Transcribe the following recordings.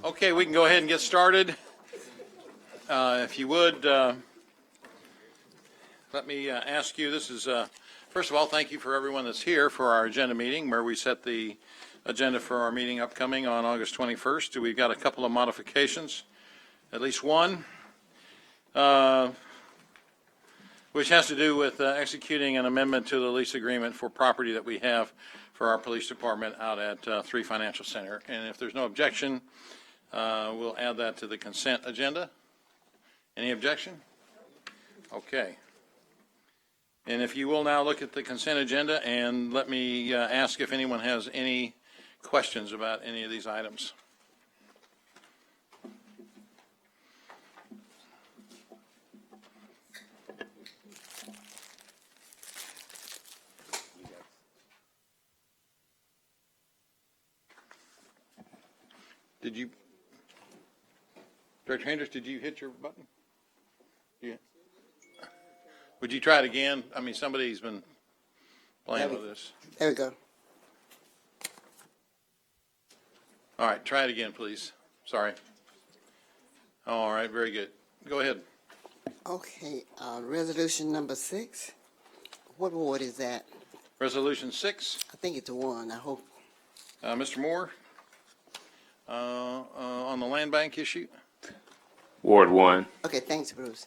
Okay, we can go ahead and get started. If you would, let me ask you, this is, first of all, thank you for everyone that's here for our agenda meeting where we set the agenda for our meeting upcoming on August 21st. We've got a couple of modifications, at least one, which has to do with executing an amendment to the lease agreement for property that we have for our police department out at 3 Financial Center. And if there's no objection, we'll add that to the consent agenda. Any objection? Okay. And if you will now look at the consent agenda and let me ask if anyone has any questions about any of these items. Did you, Director Hendricks, did you hit your button? Yeah. Would you try it again? I mean, somebody's been playing with this. There we go. All right, try it again, please. Sorry. All right, very good. Go ahead. Okay, resolution number 6. What ward is that? Resolution 6. I think it's 1, I hope. Mr. Moore, on the land bank issue. Ward 1. Okay, thanks, Bruce.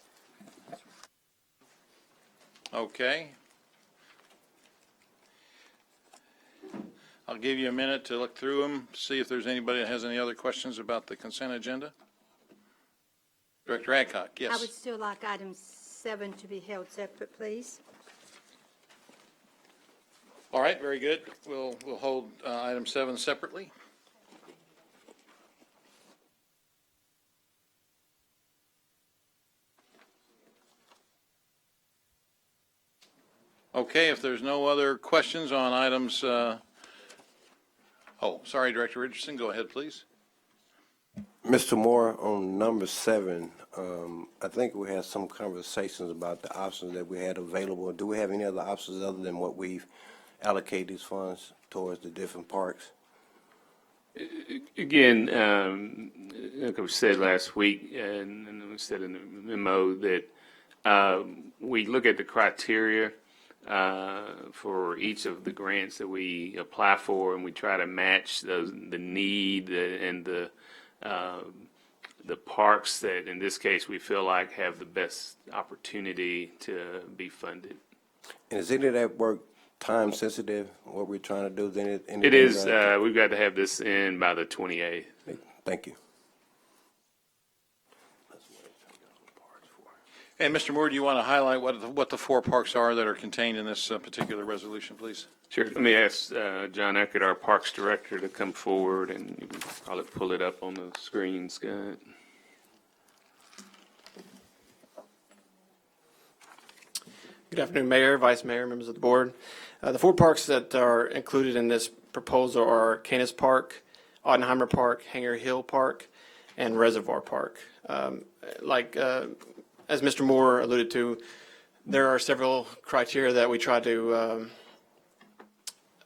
Okay. I'll give you a minute to look through them, see if there's anybody that has any other questions about the consent agenda. Director Adcock, yes. I would still like item 7 to be held separate, please. All right, very good. We'll hold item 7 separately. Okay, if there's no other questions on items, sorry, Director Richardson, go ahead, please. Mr. Moore, on number 7, I think we had some conversations about the options that we had available. Do we have any other options other than what we've allocated these funds towards the different parks? Again, like I said last week, and we said in the memo that we look at the criteria for each of the grants that we apply for, and we try to match the need and the parks that, in this case, we feel like have the best opportunity to be funded. And is any of that work time sensitive, what we're trying to do? It is. We've got to have this in by the 28th. Thank you. And Mr. Moore, do you want to highlight what the 4 parks are that are contained in this particular resolution, please? Sure. Let me ask John Eckert, our Parks Director, to come forward, and you can probably pull it up on the screen, Scott. Good afternoon, Mayor, Vice Mayor, members of the board. The 4 parks that are included in this proposal are Canis Park, Ottenheimer Park, Hanger Hill Park, and Reservoir Park. As Mr. Moore alluded to, there are several criteria that we try to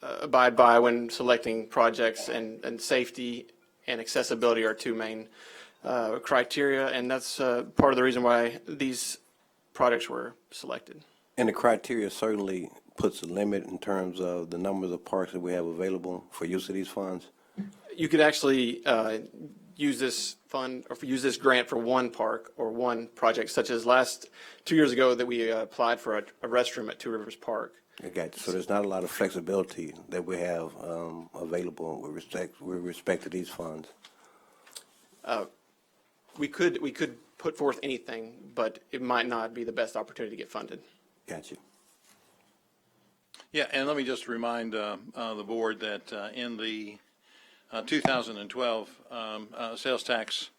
abide by when selecting projects, and safety and accessibility are 2 main criteria, and that's part of the reason why these projects were selected. And the criteria certainly puts a limit in terms of the numbers of parks that we have available for use of these funds. You could actually use this fund or use this grant for 1 park or 1 project, such as 2 years ago that we applied for a restroom at Two Rivers Park. I got you. So there's not a lot of flexibility that we have available with respect to these funds. We could put forth anything, but it might not be the best opportunity to get funded. Got you. Yeah, and let me just remind the board that in the 2012 sales tax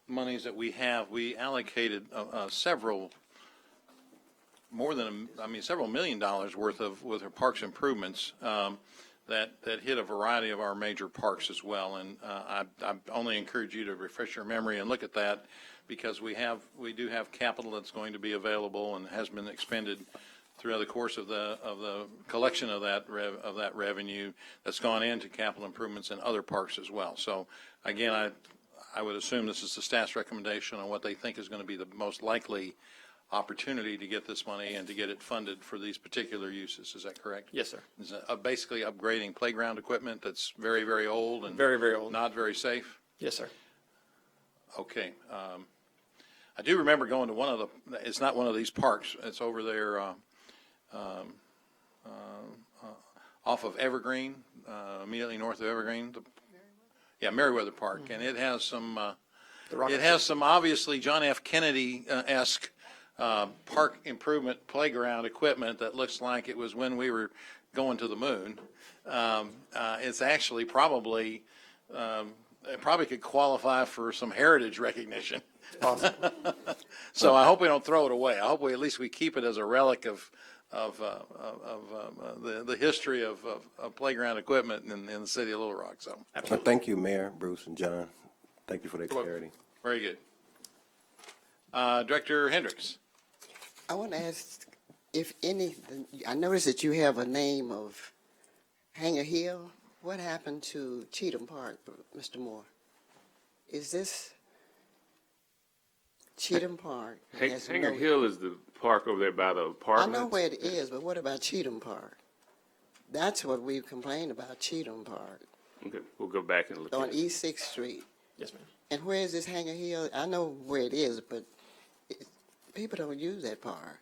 monies that we have, we allocated several $1 million worth of with our parks improvements that hit a variety of our major parks as well. And I only encourage you to refresh your memory and look at that, because we do have capital that's going to be available and has been expended throughout the course of the collection of that revenue that's gone into capital improvements in other parks as well. So again, I would assume this is the staff's recommendation on what they think is going to be the most likely opportunity to get this money and to get it funded for these particular uses. Is that correct? Yes, sir. Is it basically upgrading playground equipment that's very, very old and Very, very old. not very safe? Yes, sir. Okay. I do remember going to one of it's not one of these parks. It's over there off of Evergreen, immediately north of Evergreen. Yeah, Meriwether Park. And it has some, it has some obviously John F. Kennedy-esque park improvement playground equipment that looks like it was when we were going to the moon. It's actually probably, it probably could qualify for some heritage recognition. Awesome. So I hope we don't throw it away. I hope we, at least we keep it as a relic of the history of playground equipment in the city of Little Rock. So, Well, thank you, Mayor, Bruce, and John. Thank you for that clarity. very good. Director Hendricks. I want to ask if any, I noticed that you have a name of Hanger Hill. What happened to Cheatham Park, Mr. Moore? Is this Cheatham Park? has Hanger no- Hill is the park over there by the I apartments. know where it is, but what about Cheatham Park? That's what we complained about, Cheatham Park, Okay, we'll go back and look on at it. East Sixth Street. Yes, ma'am. And where is this Hanger Hill? I know where it is, but people don't use that park.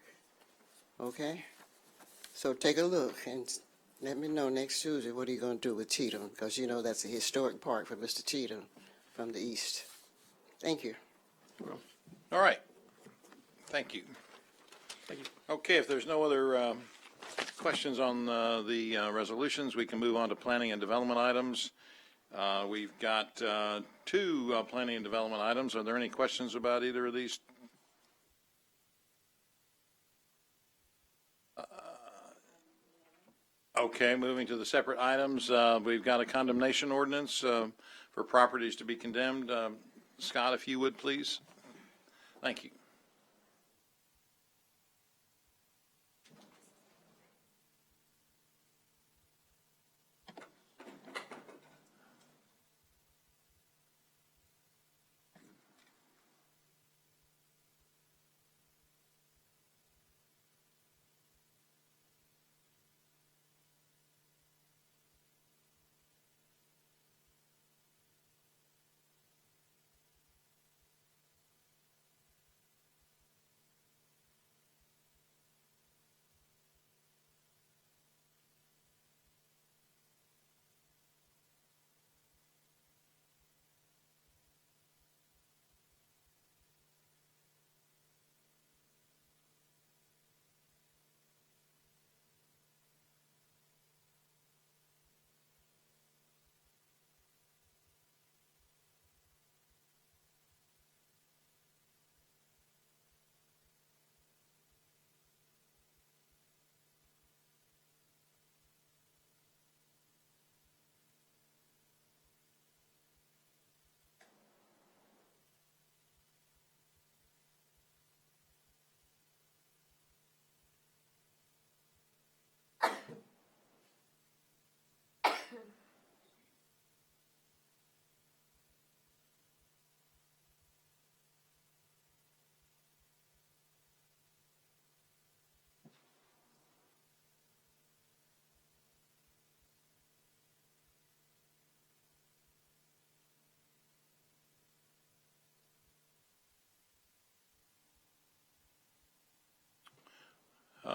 Okay? So take a look and let me know next Tuesday what are you going to do with Cheatham, because you know that's a historic park for Mr. Cheatham from the east. Thank you. All right. Thank you. Thank you. Okay, if there's no other questions on the resolutions, we can move on to planning and development items. We've got two planning and development items. Are there any questions about either of these? Okay, moving to the separate items, we've got a condemnation ordinance for properties to be condemned. Scott, if you would, please. Thank you.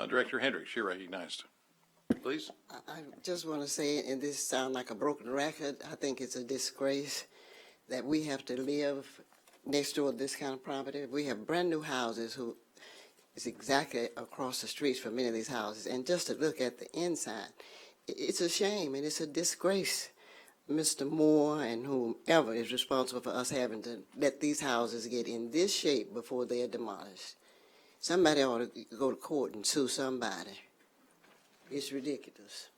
Director Hendricks, you're recognized. Please. I just want to say, and this sounds like a broken record, I think it's a disgrace that we have to live next door to this kind of property. We have brand-new houses who is exactly across the streets from many of these houses. And just to look at the inside, it's a shame and it's a disgrace, Mr. Moore and whomever is responsible for us having to let these houses get in this shape before they are demolished. Somebody ought to go to court and sue somebody. It's ridiculous.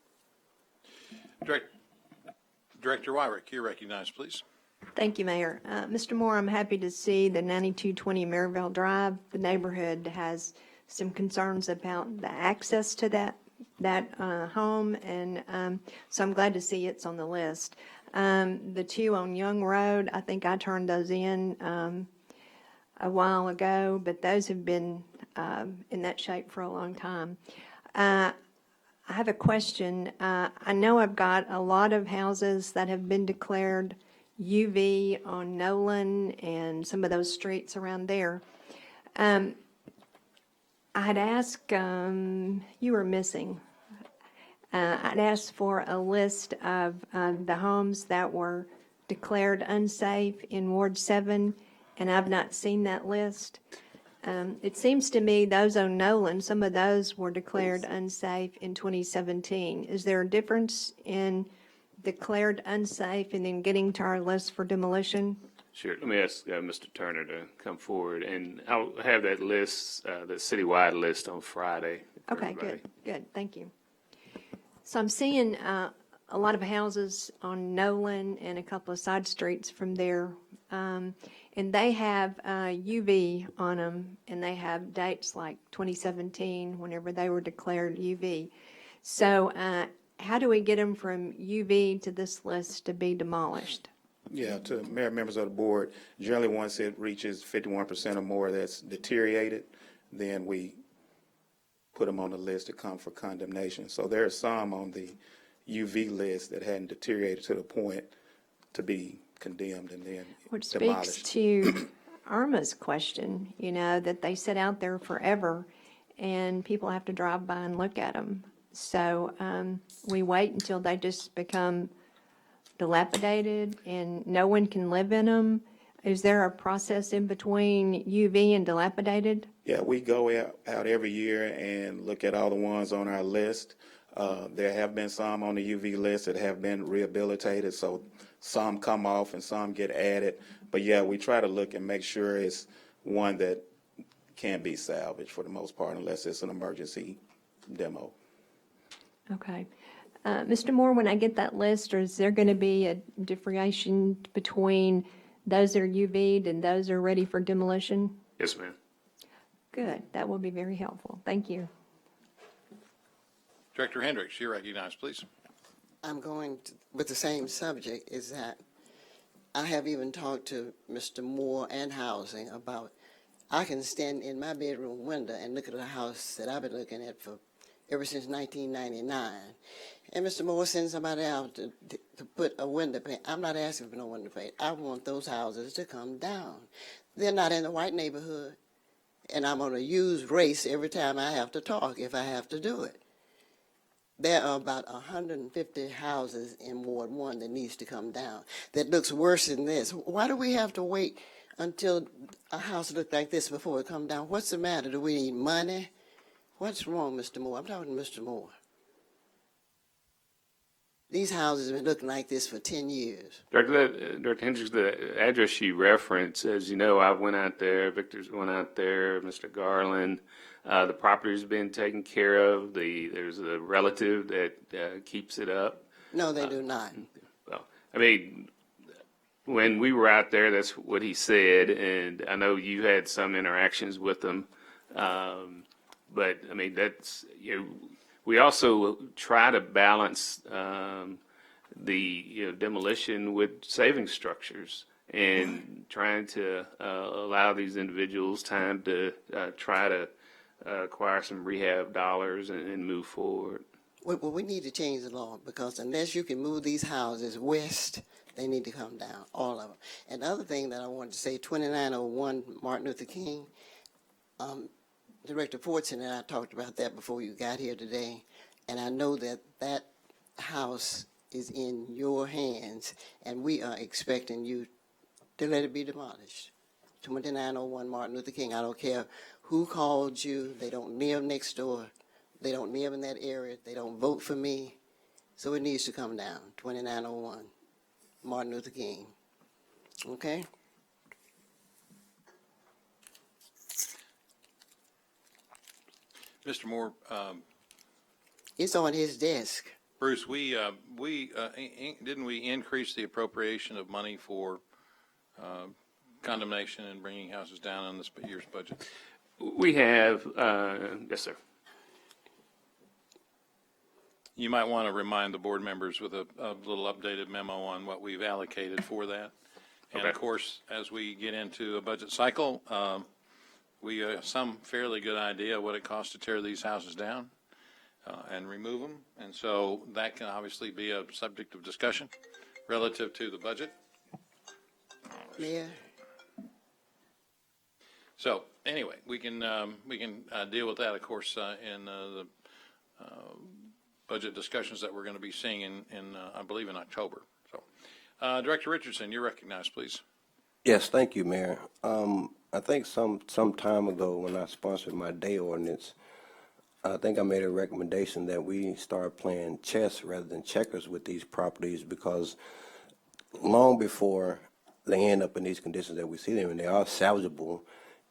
Director Wyrick, you're recognized, please. Thank you, Mayor. Mr. Moore, I'm happy to see the 9220 Maryville Drive. The neighborhood has some concerns about the access to that home, and so I'm glad to see it's on the list. The two on Young Road, I think I turned those in a while ago, but those have been in that shape for a long time. I have a question. I know I've got a lot of houses that have been declared UV on Nolan and some of those streets around there. I had asked, you were missing. I'd asked for a list of the homes that were declared unsafe in Ward 7, and I've not seen that list. It seems to me those on Nolan, some of those were declared unsafe in 2017. Is there a difference in declared unsafe and then getting to our list for demolition? Sure. Let me ask Mr. Turner to come forward, and I'll have that list, the citywide list on Friday. for Okay, everybody. good, thank you. So I'm seeing a lot of houses on Nolan and a couple of side streets from there. And they have UV on them, and they have dates like 2017, whenever they were declared UV. So how do we get them from UV to this list to be demolished? Yeah, to mayor, members of the board, generally once it reaches 51% or more that's deteriorated, then we put them on the list to come for condemnation. So there are some on the UV list that hadn't deteriorated to the point to be condemned and then Which speaks demolished. to Irma's question, that they sit out there forever and people have to drive by and look at them. So we wait until they just become dilapidated and no one can live in them. Is there a process in between UV and dilapidated? Yeah, we go out every year and look at all the ones on our list. There have been some on the UV list that have been rehabilitated, so some come off and some get added. But yeah, we try to look and make sure it's one that can be salvaged for the most part, unless it's an emergency demo. Okay. Mr. Moore, when I get that list, or is there going to be a differentiation between those that are UV'd and those that are ready for demolition? Yes, ma'am. Good. That will be very helpful. Thank you. Director Hendricks, you're recognized, please. I'm going to, with the same subject, is that I have even talked to Mr. Moore and Housing about, I can stand in my bedroom window and look at a house that I've been looking at for ever since 1999. And Mr. Moore sends somebody out to put a window pane. I'm not asking for no window pane. I want those houses to come down. They're not in the white neighborhood, and I'm going to use race every time I have to talk if I have to do it. There are about 150 houses in Ward 1 that needs to come down. That looks worse than this. Why do we have to wait until a house looks like this before it comes down? What's the matter? Do we need money? What's wrong, Mr. Moore? I'm talking to Mr. Moore. These houses have been looking like this for 10 years. Director Hendricks, the address you reference, as you know, I went out there, Victor's went out there, Mr. Garland. The property's been taken care of. There's a relative that keeps it up. No, they do not. Well, I mean, when we were out there, that's what he said, and I know you had some interactions with him. But I mean, that's, we also try to balance the demolition with saving structures and trying to allow these individuals time to try to acquire some rehab dollars and move forward. Well, we need to change the law, because unless you can move these houses west, they need to come down, all of them. And the other thing that I wanted to say, 2901 Martin Luther King, Director Fortson and I talked about that before you got here today, and I know that that house is in your hands, and we are expecting you to let it be demolished. 2901 Martin Luther King, I don't care who called you, they don't live next door, they don't live in that area, they don't vote for me, so it needs to come down, 2901 Martin Luther King, okay? Mr. Moore, It's on his desk. Bruce, didn't we increase the appropriation of money for condemnation and bringing houses down in this year's budget? We have, yes, sir. you might want to remind the board members with a little updated memo on what we've allocated for that. And of Okay. course, as we get into a budget cycle, we have some fairly good idea what it costs to tear these houses down and remove them. And so that can obviously be a subject of discussion relative to the budget. Mayor, So anyway, we can deal with that, of course, in the budget discussions that we're going to be seeing in I believe in October. So, Director Richardson, you're recognized, please. Yes, thank you, Mayor. I think some time ago when I sponsored my day ordinance, I think I made a recommendation that we start playing chess rather than checkers with these properties, because long before they end up in these conditions that we see them in, they are salvageable,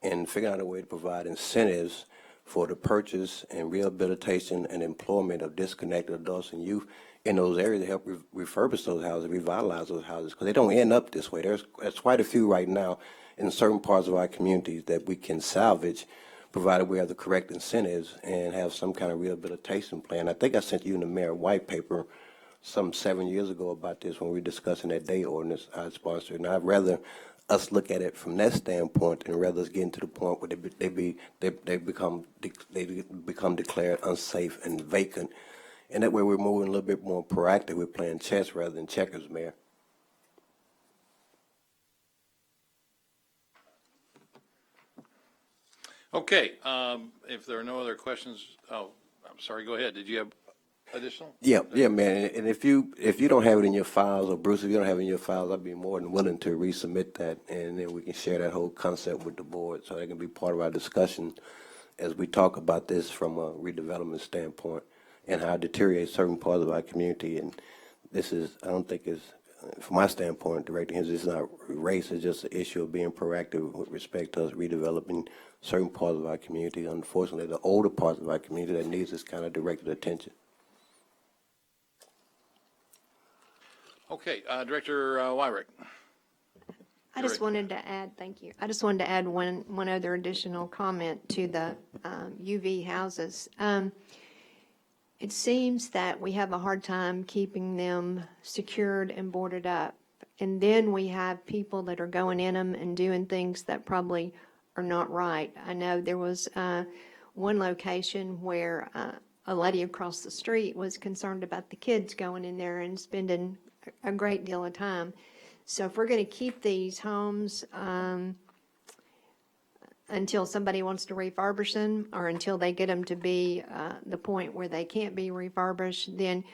and figuring out a way to provide incentives for the purchase and rehabilitation and employment of disconnected adults and youth in those areas to help refurbish those houses, revitalize those houses, because they don't end up this way. There's quite a few right now in certain parts of our communities that we can salvage, provided we have the correct incentives and have some kind of rehabilitation plan. I think I sent you in the mayor white paper some 7 years ago about this when we were discussing that day ordinance I sponsored. And I'd rather us look at it from that standpoint and rather us getting to the point where they become declared unsafe and vacant. And that way we're moving a little bit more proactive. We're playing chess rather than checkers, Mayor. Okay, if there are no other questions, oh, I'm sorry, go ahead. Did you have additional? Yeah, man. And if you don't have it in your files, or Bruce, if you don't have it in your files, I'd be more than willing to resubmit that, and then we can share that whole concept with the board, so that can be part of our discussion as we talk about this from a redevelopment standpoint and how it deteriorates certain parts of our community. And this is, I don't think is, from my standpoint, Director Hensley, it's not race. It's just an issue of being proactive with respect to us redeveloping certain parts of our community. Unfortunately, the older parts of our community that needs this kind of directed attention. Okay, Director Wyrick. I just wanted to add, thank you. I just wanted to add one other additional comment to the UV houses. It seems that we have a hard time keeping them secured and boarded up. And then we have people that are going in them and doing things that probably are not right. I know there was one location where a lady across the street was concerned about the kids going in there and spending a great deal of time. So if we're going to keep these homes until somebody wants to refurbish them, or until they get them to be the point where they can't be refurbished, then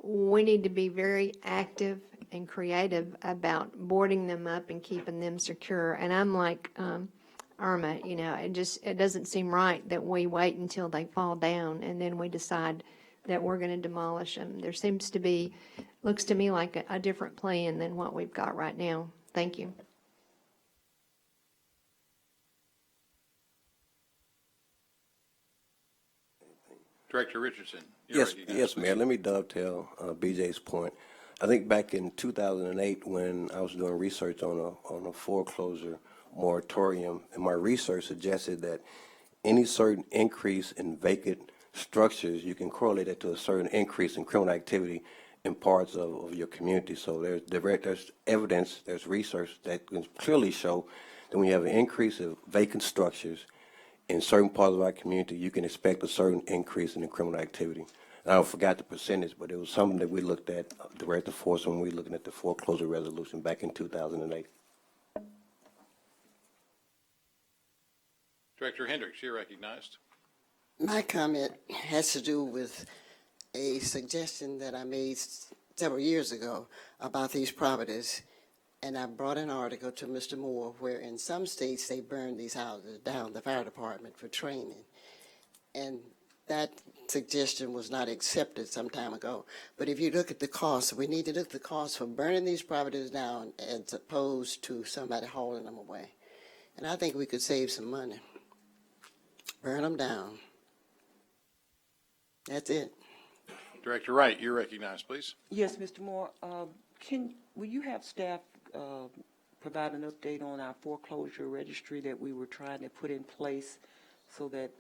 we need to be very active and creative about boarding them up and keeping them secure. And I'm like Irma, you know, it doesn't seem right that we wait until they fall down and then we decide that we're going to demolish them. There seems to be, looks to me like a different plan than what we've got right now. Thank you. Director Richardson. you're Yes, recognized, yes, please. Mayor. Let me dovetail BJ's point. I think back in 2008, when I was doing research on a foreclosure moratorium, and my research suggested that any certain increase in vacant structures, you can correlate that to a certain increase in criminal activity in parts of your community. So there's evidence, there's research that can clearly show that when you have an increase of vacant structures in certain parts of our community, you can expect a certain increase in the criminal activity. And I forgot the percentage, but it was something that we looked at, Director Force, when we were looking at the foreclosure resolution back in 2008. Director Hendricks, you're recognized. my comment has to do with a suggestion that I made several years ago about these properties. And I brought an article to Mr. Moore where in some states they burn these houses down, the fire department, for training. And that suggestion was not accepted some time ago. But if you look at the cost, we need to look at the cost for burning these properties down as opposed to somebody hauling them away. And I think we could save some money. Burn them down. That's it. Director Wright, you're recognized, please. Yes, Mr. Moore, will you have staff provide an update on our foreclosure registry that we were trying to put in place so that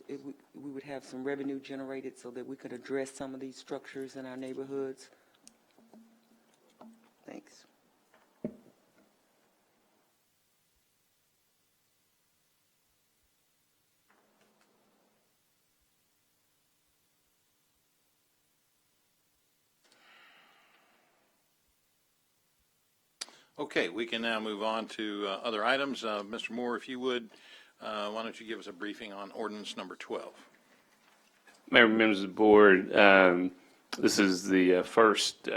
we would have some revenue generated so that we could address some of these structures in our neighborhoods? Thanks. Okay, we can now move on to other items. Mr. Moore, if you would, why don't you give us a briefing on ordinance number 12? Mayor, members of the board, this is the first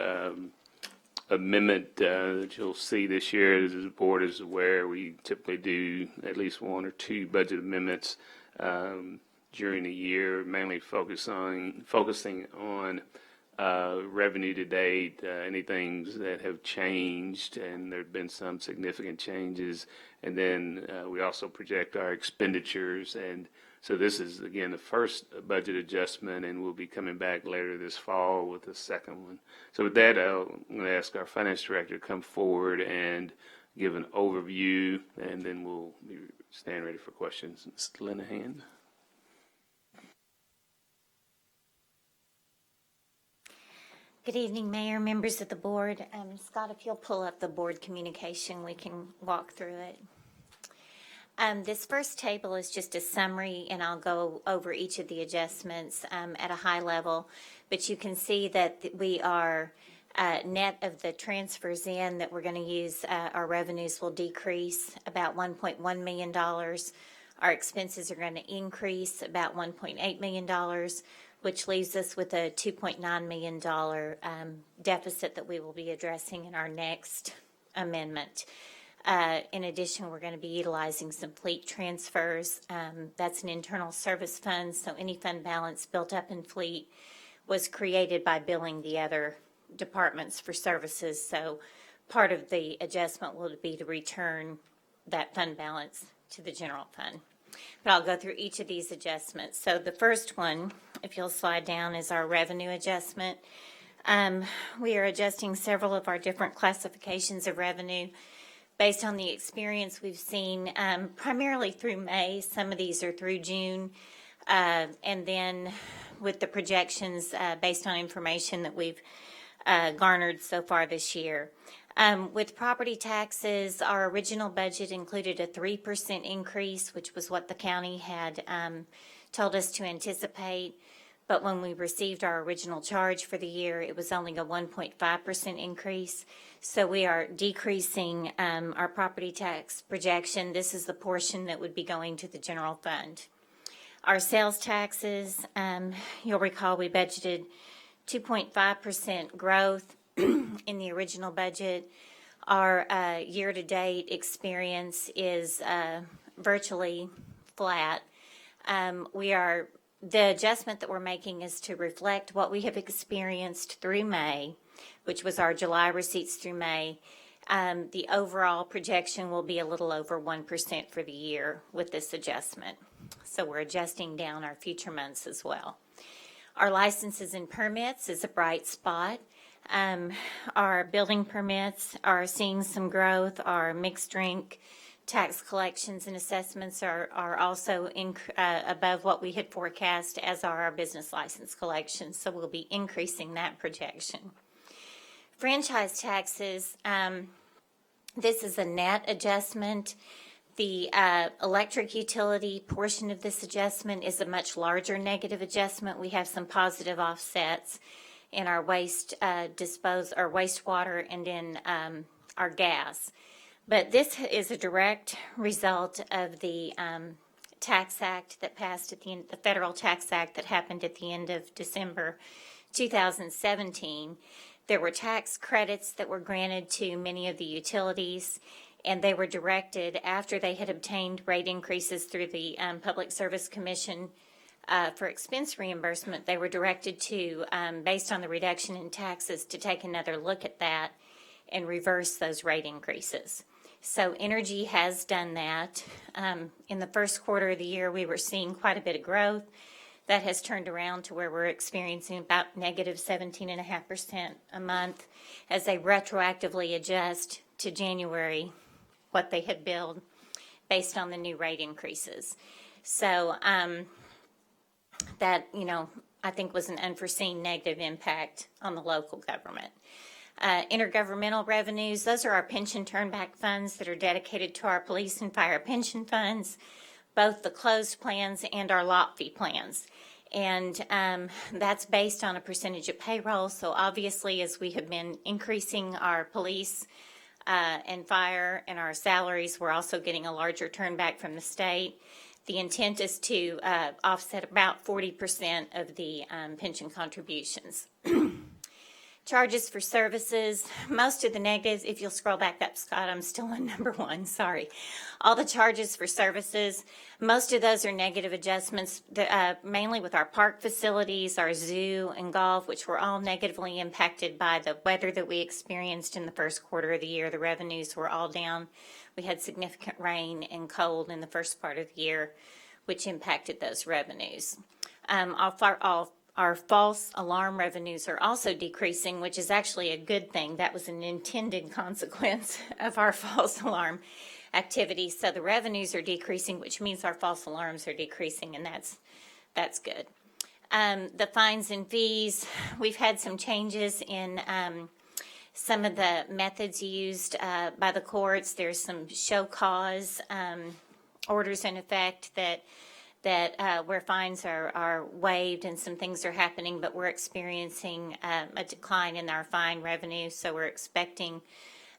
amendment that you'll see this year. As the board is aware, we typically do at least one or two budget amendments during the year, mainly focusing on revenue to date, any things that have changed, and there have been some significant changes. And then we also project our expenditures. And so this is, again, the first budget adjustment, and we'll be coming back later this fall with the second one. So with that, I'm going to ask our finance director to come forward and give an overview, and then we'll be stand ready for questions. Mr. Linehan. Good evening, Mayor, members of the board. Scott, if you'll pull up the board communication, we can walk through it. This first table is just a summary, and I'll go over each of the adjustments at a high level. But you can see that we are net of the transfers in that we're going to use, our revenues will decrease about $1.1 million. Our expenses are going to increase about $1.8 million, which leaves us with a $2.9 million deficit that we will be addressing in our next amendment. In addition, we're going to be utilizing some fleet transfers. That's an internal service fund, so any fund balance built up in fleet was created by billing the other departments for services. So part of the adjustment will be to return that fund balance to the general fund. But I'll go through each of these adjustments. So the first one, if you'll slide down, is our revenue adjustment. We are adjusting several of our different classifications of revenue based on the experience we've seen, primarily through May. Some of these are through June. And then with the projections based on information that we've garnered so far this year. With property taxes, our original budget included a 3% increase, which was what the county had told us to anticipate. But when we received our original charge for the year, it was only a 1.5% increase. So we are decreasing our property tax projection. This is the portion that would be going to the general fund. Our sales taxes, you'll recall we budgeted 2.5% growth in the original budget. Our year-to-date experience is virtually flat. The adjustment that we're making is to reflect what we have experienced through May, which was our July receipts through May. The overall projection will be a little over 1% for the year with this adjustment. So we're adjusting down our future months as well. Our licenses and permits is a bright spot. Our building permits are seeing some growth. Our mixed drink tax collections and assessments are also above what we had forecast, as are our business license collections. So we'll be increasing that projection. Franchise taxes, this is a net adjustment. The electric utility portion of this adjustment is a much larger negative adjustment. We have some positive offsets in our wastewater and in our gas. But this is a direct result of the tax act that passed the Federal Tax Act that happened at the end of December 2017. There were tax credits that were granted to many of the utilities, and they were directed after they had obtained rate increases through the Public Service Commission for expense reimbursement. They were directed to, based on the reduction in taxes, to take another look at that and reverse those rate increases. So Energy has done that. In the first quarter of the year, we were seeing quite a bit of growth. That has turned around to where we're experiencing about negative 17.5% a month as they retroactively adjust to January what they had billed based on the new rate increases. So that, I think was an unforeseen negative impact on the local government. Intergovernmental revenues, those are our pension turnback funds that are dedicated to our police and fire pension funds, both the closed plans and our lot fee plans. And that's based on a percentage of payroll. So obviously, as we have been increasing our police and fire and our salaries, we're also getting a larger turnback from the state. The intent is to offset about 40% of the pension contributions. Charges for services, most of the negatives, if you'll scroll back up, Scott, I'm still on number 1, sorry. All the charges for services, most of those are negative adjustments, mainly with our park facilities, our zoo and golf, which were all negatively impacted by the weather that we experienced in the first quarter of the year. The revenues were all down. We had significant rain and cold in the first part of the year, which impacted those revenues. Our false alarm revenues are also decreasing, which is actually a good thing. That was an intended consequence of our false alarm activity. So the revenues are decreasing, which means our false alarms are decreasing, and that's good. The fines and fees, we've had some changes in some of the methods used by the courts. There's some show cause orders in effect that where fines are waived and some things are happening, but we're experiencing a decline in our fine revenue, so we're expecting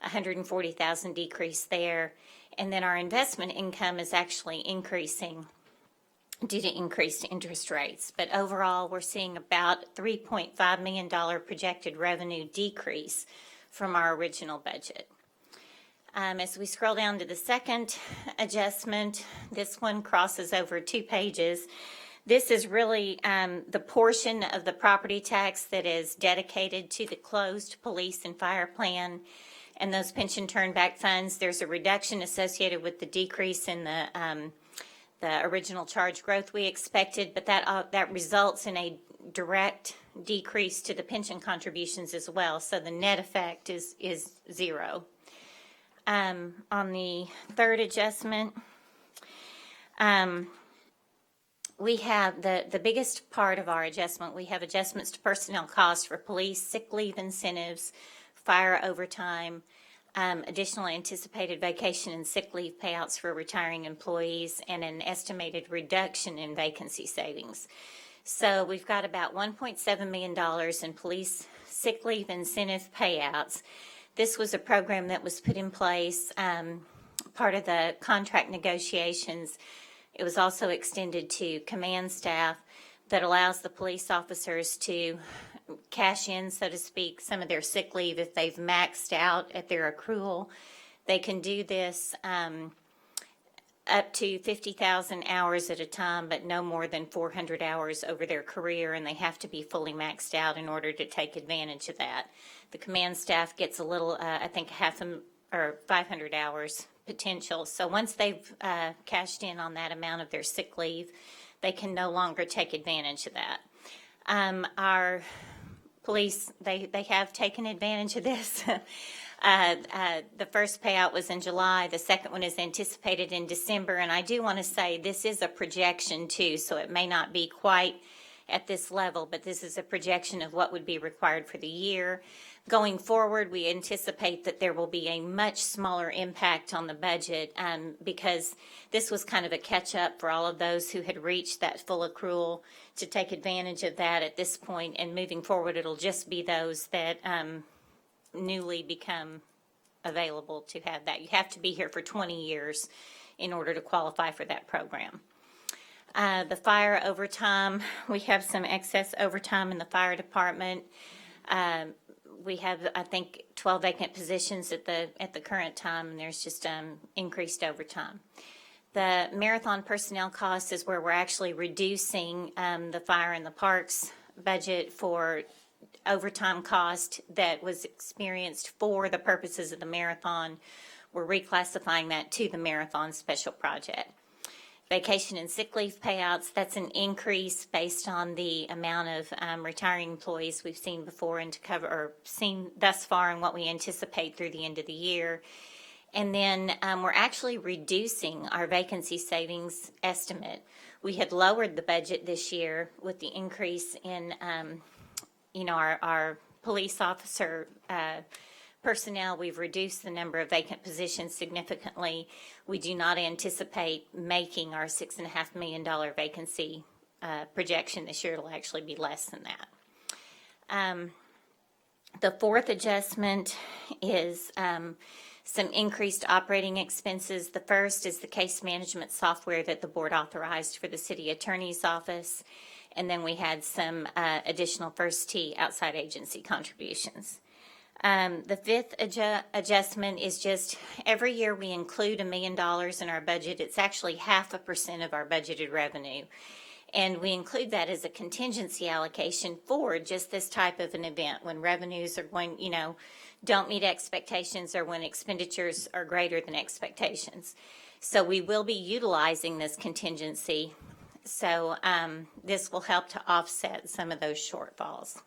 $140,000 decrease there. And then our investment income is actually increasing due to increased interest rates. But overall, we're seeing about $3.5 million projected revenue decrease from our original budget. As we scroll down to the second adjustment, this one crosses over 2 pages. This is really the portion of the property tax that is dedicated to the closed police and fire plan and those pension turnback funds. There's a reduction associated with the decrease in the original charge growth we expected, but that results in a direct decrease to the pension contributions as well. So the net effect is 0. On the third adjustment, we have the biggest part of our adjustment. We have adjustments to personnel costs for police, sick leave incentives, fire overtime, additional anticipated vacation and sick leave payouts for retiring employees, and an estimated reduction in vacancy savings. So we've got about $1.7 million in police sick leave incentive payouts. This was a program that was put in place, part of the contract negotiations. It was also extended to command staff that allows the police officers to cash in, so to speak, some of their sick leave if they've maxed out at their accrual. They can do this up to 50,000 hours at a time, but no more than 400 hours over their career, and they have to be fully maxed out in order to take advantage of that. The command staff gets a little, I think 500 hours potential. So once they've cashed in on that amount of their sick leave, they can no longer take advantage of that. Our police, they have taken advantage of this. The first payout was in July. The second one is anticipated in December. And I do want to say this is a projection too, so it may not be quite at this level, but this is a projection of what would be required for the year. Going forward, we anticipate that there will be a much smaller impact on the budget because this was kind of a catch-up for all of those who had reached that full accrual to take advantage of that at this point. And moving forward, it'll just be those that newly become available to have that. You have to be here for 20 years in order to qualify for that program. The fire overtime, we have some excess overtime in the fire department. We have, I think, 12 vacant positions at the current time, and there's just increased overtime. The marathon personnel costs is where we're actually reducing the fire and the parks budget for overtime cost that was experienced for the purposes of the marathon. We're reclassifying that to the marathon special project. Vacation and sick leave payouts, that's an increase based on the amount of retiring employees we've seen before and to cover, or seen thus far and what we anticipate through the end of the year. And then we're actually reducing our vacancy savings estimate. We had lowered the budget this year with the increase in, our police officer personnel. We've reduced the number of vacant positions significantly. We do not anticipate making our $6.5 million vacancy projection this year. It'll actually be less than that. The fourth adjustment is some increased operating expenses. The first is the case management software that the board authorized for the city attorney's office. And then we had some additional First Tee outside agency contributions. The fifth adjustment is just every year we include $1 million in our budget. It's actually 0.5% of our budgeted revenue. And we include that as a contingency allocation for just this type of an event when revenues are going, don't meet expectations or when expenditures are greater than expectations. So we will be utilizing this contingency. So this will help to offset some of those shortfalls.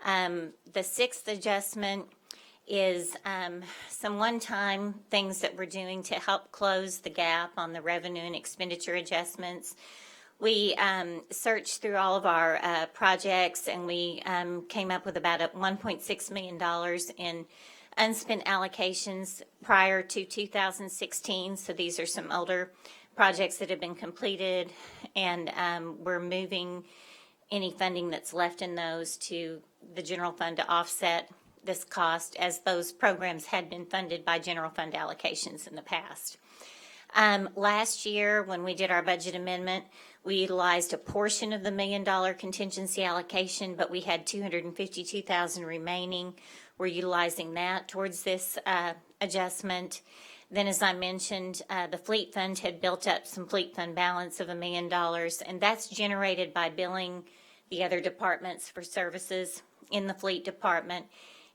The sixth adjustment is some one-time things that we're doing to help close the gap on the revenue and expenditure adjustments. We searched through all of our projects, and we came up with about $1.6 million in unspent allocations prior to 2016. So these are some older projects that have been completed, and we're moving any funding that's left in those to the general fund to offset this cost, as those programs had been funded by general fund allocations in the past. Last year, when we did our budget amendment, we utilized a portion of the $1 million contingency allocation, but we had $252,000 remaining. We're utilizing that towards this adjustment. Then, as I mentioned, the fleet fund had built up some fleet fund balance of $1 million, and that's generated by billing the other departments for services in the fleet department.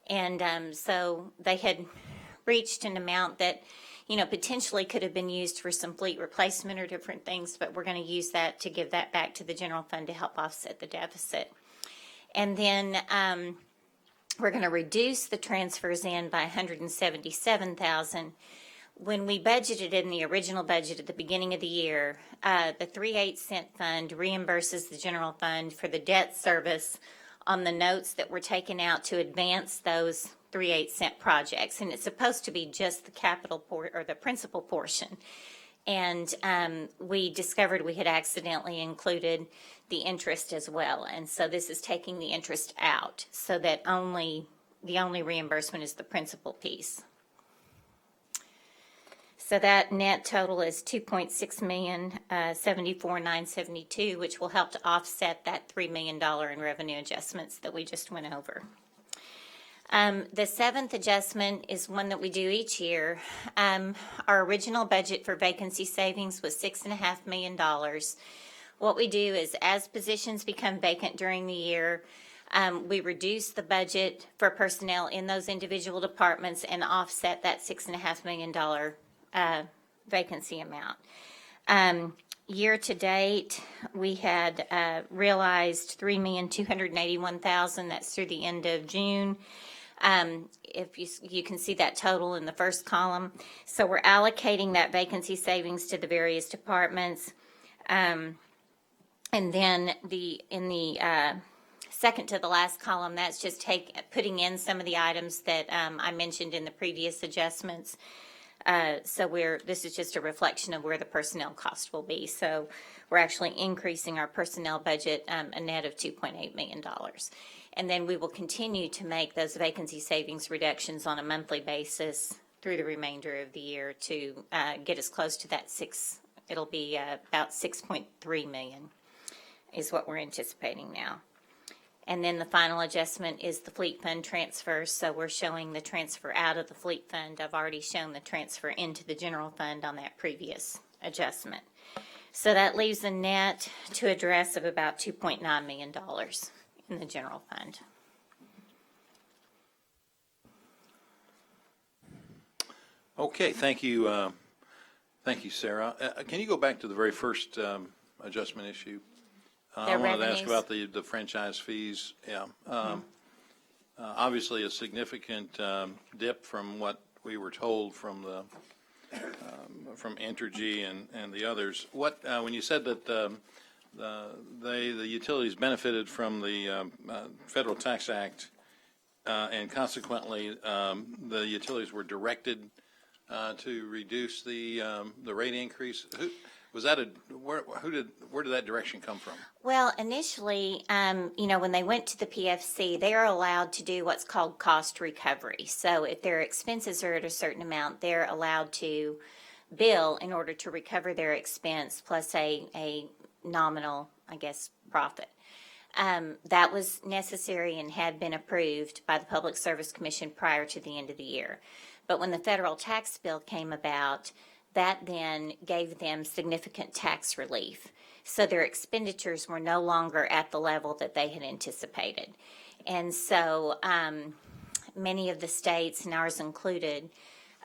And so they had reached an amount that potentially could have been used for some fleet replacement or different things, but we're going to use that to give that back to the general fund to help offset the deficit. And then we're going to reduce the transfers in by $177,000. When we budgeted in the original budget at the beginning of the year, the 3/8 cent fund reimburses the general fund for the debt service on the notes that were taken out to advance those 3/8 cent projects, and it's supposed to be just the capital or the principal portion. And we discovered we had accidentally included the interest as well, and so this is taking the interest out so that the only reimbursement is the principal piece. So that net total is $2.674,972, which will help to offset that $3 million in revenue adjustments that we just went over. The seventh adjustment is one that we do each year. Our original budget for vacancy savings was $6.5 million. What we do is, as positions become vacant during the year, we reduce the budget for personnel in those individual departments and offset that $6.5 million vacancy amount. Year to date, we had realized $3,281,000. That's through the end of June. If you can see that total in the first column. So we're allocating that vacancy savings to the various departments. And then in the second to the last column, that's just putting in some of the items that I mentioned in the previous adjustments. So this is just a reflection of where the personnel cost will be. So we're actually increasing our personnel budget a net of $2.8 million. And then we will continue to make those vacancy savings reductions on a monthly basis through the remainder of the year to get us close to that it'll be about $6.3 million is what we're anticipating now. And then the final adjustment is the fleet fund transfer. So we're showing the transfer out of the fleet fund. I've already shown the transfer into the general fund on that previous adjustment. So that leaves a net to address of about $2.9 million in the general fund. Okay, thank you. Thank you, Sarah. Can you go back to the very first adjustment issue? I wanted to ask about the franchise fees. Yeah. Obviously, a significant dip from what we were told from from Entergy and the others. What, when you said that the utilities benefited from the Federal Tax Act, and consequently, the utilities were directed to reduce the rate increase. Was that where did that direction come from? Well, initially, when they went to the PFC, they are allowed to do what's called cost recovery. So if their expenses are at a certain amount, they're allowed to bill in order to recover their expense plus a nominal, I guess, profit. That was necessary and had been approved by the Public Service Commission prior to the end of the year. But when the federal tax bill came about, that then gave them significant tax relief. So their expenditures were no longer at the level that they had anticipated. And so many of the states, and ours included,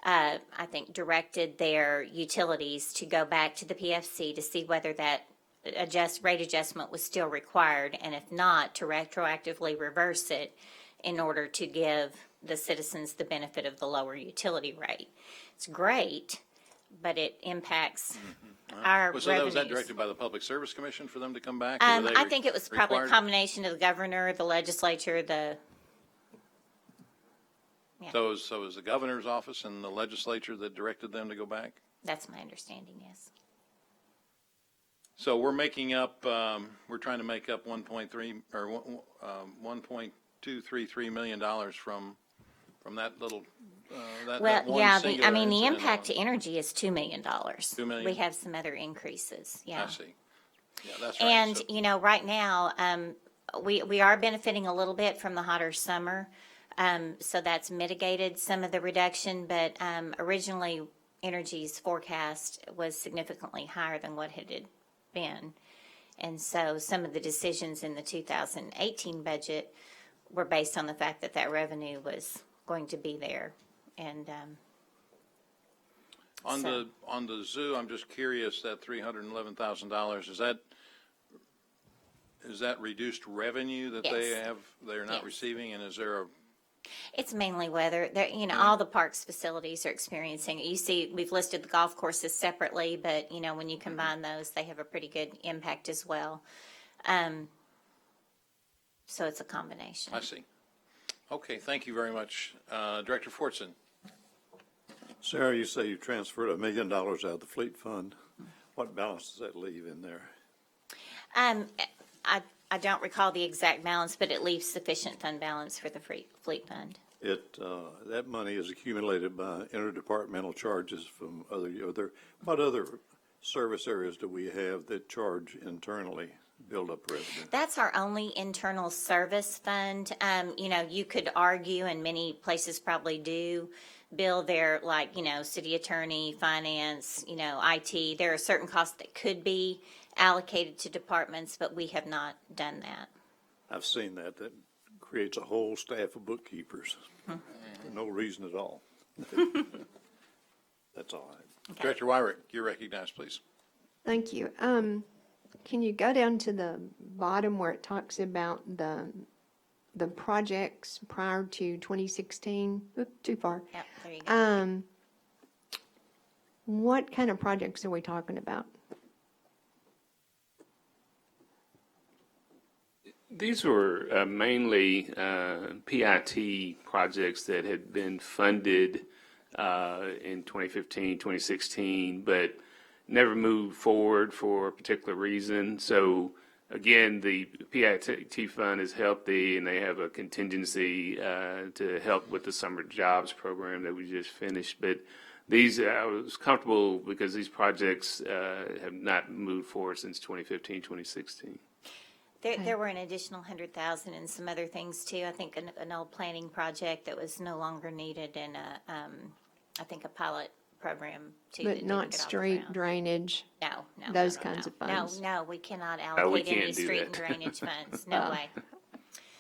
I think, directed their utilities to go back to the PFC to see whether that rate adjustment was still required, and if not, to retroactively reverse it in order to give the citizens the benefit of the lower utility rate. It's great, but it impacts our So was that revenues. directed by the Public Service Commission for them to come back? Or were they I think it was probably a required? combination of the governor, the legislature, So it was the governor's office and the legislature that directed them to go back? that's my understanding, yes. So we're making up, we're trying to make up 1.3 or $1.233 million from that little, that Well, one yeah, singular the incident impact on- to energy is $2 million. $2 million? We have some other increases, yeah. I see. Yeah, that's right. And, So- right now, we are benefiting a little bit from the hotter summer. So that's mitigated some of the reduction, but originally Energy's forecast was significantly higher than what it had been. And so some of the decisions in the 2018 budget were based on the fact that that revenue was going to be there. And On so- the zoo, I'm just curious, that $311,000, is that reduced revenue that Yes. they're not Yes. receiving? And is there it's mainly weather. There, all the parks facilities are experiencing it. You see, we've listed the golf courses separately, but when you combine those, they have a pretty good impact as well. So it's a combination. I see. Okay, thank you very much. Director Fortson. Sarah, you say you transferred $1 million out of the fleet fund. What balance does that leave in there? I don't recall the exact balance, but it leaves sufficient fund balance for the fleet fund. That money is accumulated by interdepartmental charges from what other service areas do we have that charge internally, build up revenue? That's our only internal service fund. You could argue, and many places probably do, bill their, city attorney, finance, IT. There are certain costs that could be allocated to departments, but we have not done that. I've seen that. That creates a whole staff of bookkeepers for no reason at all. That's all right. Director Wyrick, you're recognized, please. Thank you. Can you go down to the bottom where it talks about the projects prior to 2016? Oop, too far. Yep, there you go. What kind of projects are we talking about? These were mainly PIT projects that had been funded in 2015, 2016, but never moved forward for a particular reason. So again, the PIT fund is healthy, and they have a contingency to help with the summer jobs program that we just finished. But these, I was comfortable because these projects have not moved forward since 2015, 2016. There were an additional 100,000 and some other things too. I think an old planning project that was no longer needed, and I think a pilot program too. that But didn't not get off the street ground. drainage? No, those no, kinds no. of funds? No, we cannot we allocate any can't do street that. and drainage funds. No way.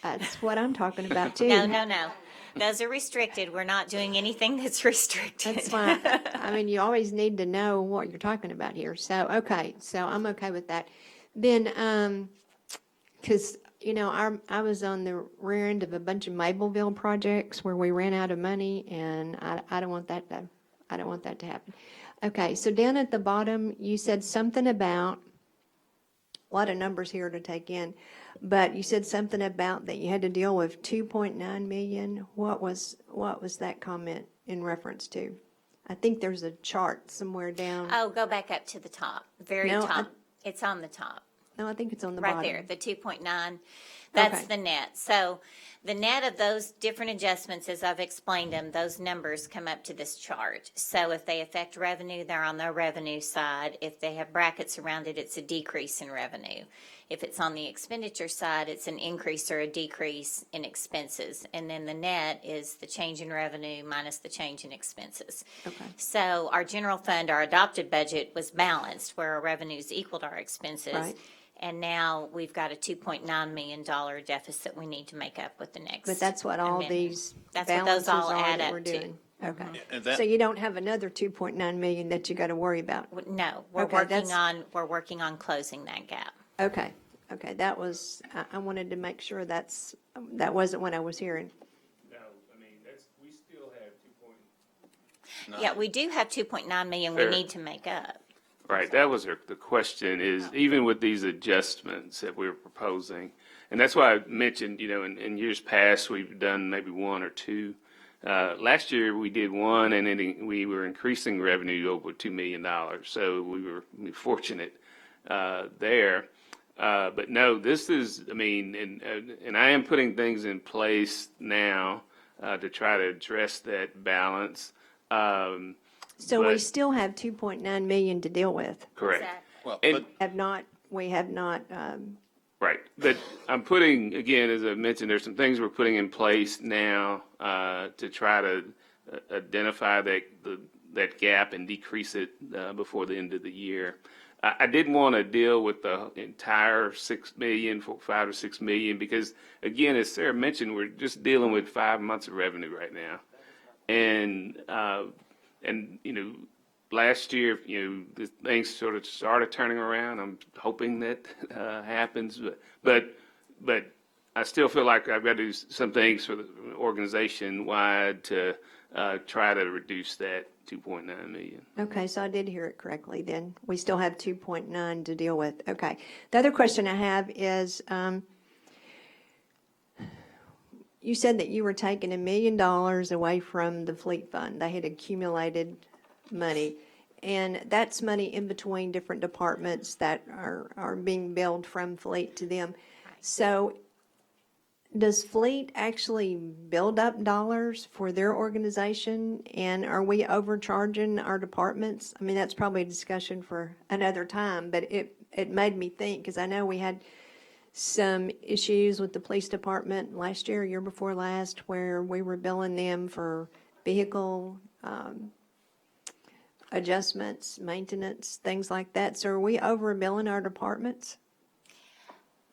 That's what I'm talking about too. No. Those are restricted. We're not doing anything that's restricted. That's why, I mean, you always need to know what you're talking about here. So, okay, so I'm okay with that. Then, because you know, I was on the rear end of a bunch of Mableville projects where we ran out of money, and I don't want that to happen. Okay, so down at the bottom, you said something about, a lot of numbers here to take in, but you said something about that you had to deal with 2.9 million. What was that comment in reference to? I think there's a chart somewhere down. Oh, go back up to the top, very No, top. It's on the top. No, I think it's on the Right bottom. there, the 2.9, that's Okay. the net. So the net of those different adjustments, as I've explained them, those numbers come up to this chart. So if they affect revenue, they're on the revenue side. If they have brackets around it, it's a decrease in revenue. If it's on the expenditure side, it's an increase or a decrease in expenses. And then the net is the change in revenue minus the change in expenses. Okay. So our general fund, our adopted budget was balanced where our revenues equaled our expenses. Right. And now we've got a $2.9 million deficit we need to make up with the next. But that's what all amendment. these That's what balances those all are add that up we're to. doing. Okay. And that- So you don't have another 2.9 million that you got to worry about? No, we're Okay, we're working on closing that gap. Okay, that was, I wanted to make sure that wasn't what I was hearing. No, I mean, we still have 2. Yeah, we do have 2.9 million we Fair. need to make up. Right, that was the question is, even with these adjustments that we're proposing, and that's why I mentioned, you know, in years past, we've done maybe one or two. Last year, we did one, and then we were increasing revenue over $2 million, so we were fortunate there. But no, this is, I mean, and I am putting things in place now to try to address that balance. So we But- still have 2.9 million to deal with. Correct. Well, And- but We have not, Right, but I'm putting, again, as I mentioned, there's some things we're putting in place now to try to identify that gap and decrease it before the end of the year. I didn't want to deal with the entire 6 million, 5 or 6 million, because again, as Sarah mentioned, we're just dealing with 5 months of revenue right now. And you know, last year, you know, things sort of started turning around. I'm hoping that happens, but I still feel like I've got to do some things for the organization wide to try to reduce that 2.9 million. okay, so I did hear it correctly then. We still have 2.9 to deal with. Okay. The other question I have is, you said that you were taking $1 million away from the fleet fund. They had accumulated money. And that's money in between different departments that are being billed from fleet to them. So does fleet actually build up dollars for their organization? And are we overcharging our departments? I mean, that's probably a discussion for another time, but it made me think, because I know we had some issues with the police department last year, year before last, where we were billing them for vehicle adjustments, maintenance, things like that. So are we overbilling our departments?